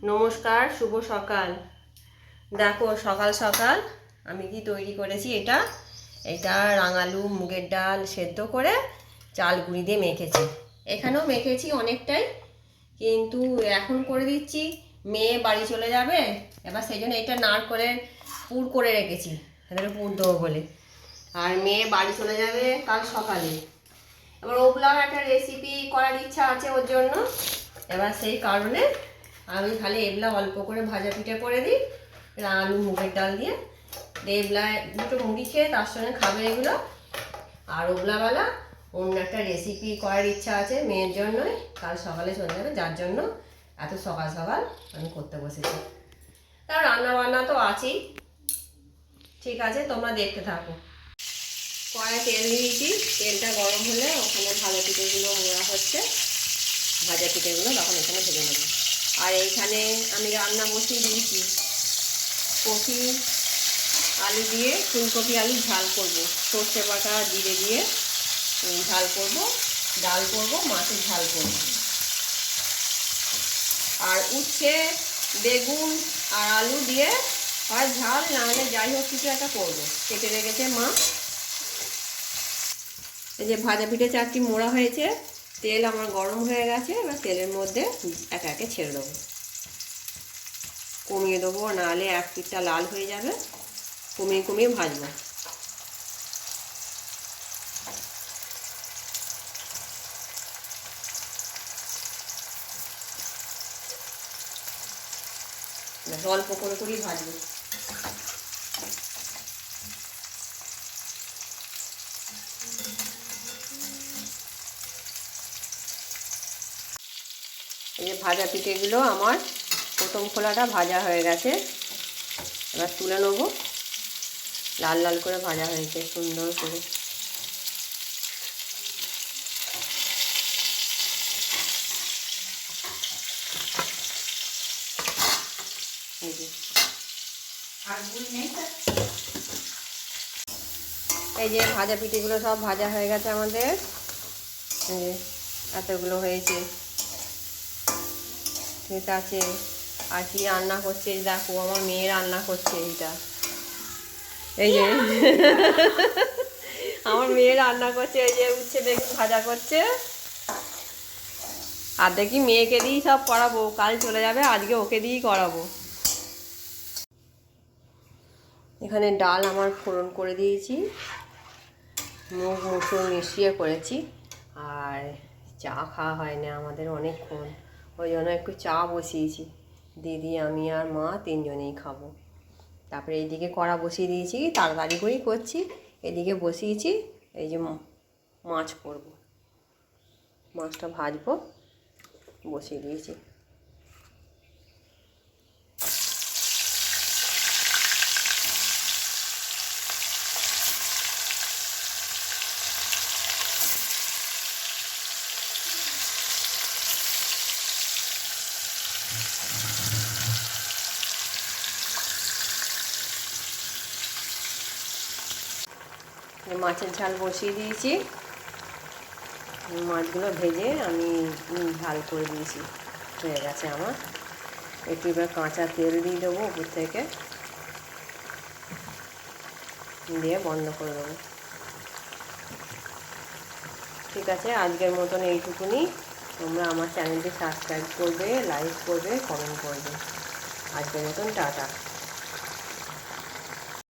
নমস্কার, শুভ সকাল। দেখো সকাল সকাল আমি কি তৈরি করেছি। এটা রাঙালু মুগের ডাল সেদ্ধ করে চাল গুঁড়ি দিয়ে মেখেছি। এখানেও মেখেছি অনেকটাই, কিন্তু এখন করে দিচ্ছি, মেয়ে বাড়ি চলে যাবে। এবার সেই জন্য এটা নাড় করে পুর করে রেখেছি, এদের পুর দেবো বলে। আর মেয়ে বাড়ি চলে যাবে কাল সকালে। এবার ওগুলার একটা রেসিপি করার ইচ্ছা আছে ওর জন্য। এবার সেই কারণে আমি খালি এবলা অল্প করে ভাজা পিঠে করে দিই আলু মুগের ডাল দিয়ে। এবলা দুটো মুড়ি খেয়ে তার সঙ্গে খাবে এগুলো। আর ওগুলাওয়ালা অন্য একটা রেসিপি করার ইচ্ছা আছে মেয়ের জন্যই, কাল সকালে চলে যাবে, যার জন্য এত সকাল সকাল আমি করতে বসেছি। তার রান্না বান্না তো আছেই। ঠিক আছে, তোমরা দেখতে থাকো। কড়াই তেল দিয়েছি, তেলটা গরম হলে ওখানে ভাজা পিঠেগুলো মোড়া হচ্ছে, ভাজা পিঠেগুলো তখন এখানে ভেজে নেব। আর এইখানে আমি রান্না বসিয়ে দিয়েছি, কপি আলু দিয়ে ফুলকপি আলু ঝাল করব, সর্ষে বাটা জিরে দিয়ে ঝাল করব, ডাল করব, মাছের ঝাল করব। আর উচ্ছে বেগুন আর আলু দিয়ে আর ঝাল না হলে যাই হোক কিছু একটা করবো, কেটে রেখেছে মা। এই যে ভাজা পিঠে চারটি মোড়া হয়েছে, তেল আমার গরম হয়ে গেছে। এবার তেলের মধ্যে একে একে ছেড়ে দেবো, কমিয়ে দেবো, নাহলে এক পিঠটা লাল হয়ে যাবে। কমিয়ে কমিয়ে ভাজবো। অল্প করে করেই ভাজবো। এই যে ভাজা পিঠেগুলো আমার প্রথম খোলাটা ভাজা হয়ে গেছে, এবার তুলে নেবো। লাল লাল করে ভাজা হয়েছে সুন্দর করে। এই যে ভাজা পিঠেগুলো সব ভাজা হয়ে গেছে আমাদের, এই যে এতগুলো হয়েছে। ঠিক আছে, আর কি রান্না করছে দেখো, আমার মেয়ে রান্না করছে। এইটা এই যে আমার মেয়ে রান্না করছে, এই যে উচ্ছে বেগুন ভাজা করছে। আর দেখি মেয়েকে দিয়েই সব করাবো, কাল চলে যাবে, আজকে ওকে দিয়েই করাবো। এখানে ডাল আমার ফোড়ন করে দিয়েছি, মুগ মুসুর মিশিয়ে করেছি। আর চা খাওয়া হয় না আমাদের অনেকক্ষণ, ওই জন্য একটু চা বসিয়েছি। দিদি আমি আর মা তিনজনেই খাবো। তারপরে এইদিকে কড়া বসিয়ে দিয়েছি, তাড়াতাড়ি করেই করছি। এদিকে বসিয়েছি, এই যে মাছ করব, মাছটা ভাজবো, বসিয়ে দিয়েছি। মাছের ঝাল বসিয়ে দিয়েছি, মাছগুলো ভেজে আমি ঝাল করে দিয়েছি, হয়ে গেছে আমার। একটু এবার কাঁচা তেল দিয়ে দেবো উপর থেকে, দিয়ে বন্ধ করে দেবো। ঠিক আছে, আজকের মতন এইটুকুনি। তোমরা আমার চ্যানেলটি সাবস্ক্রাইব করবে, লাইক করবে, কমেন্ট করবে। আজকের মতন টাটা।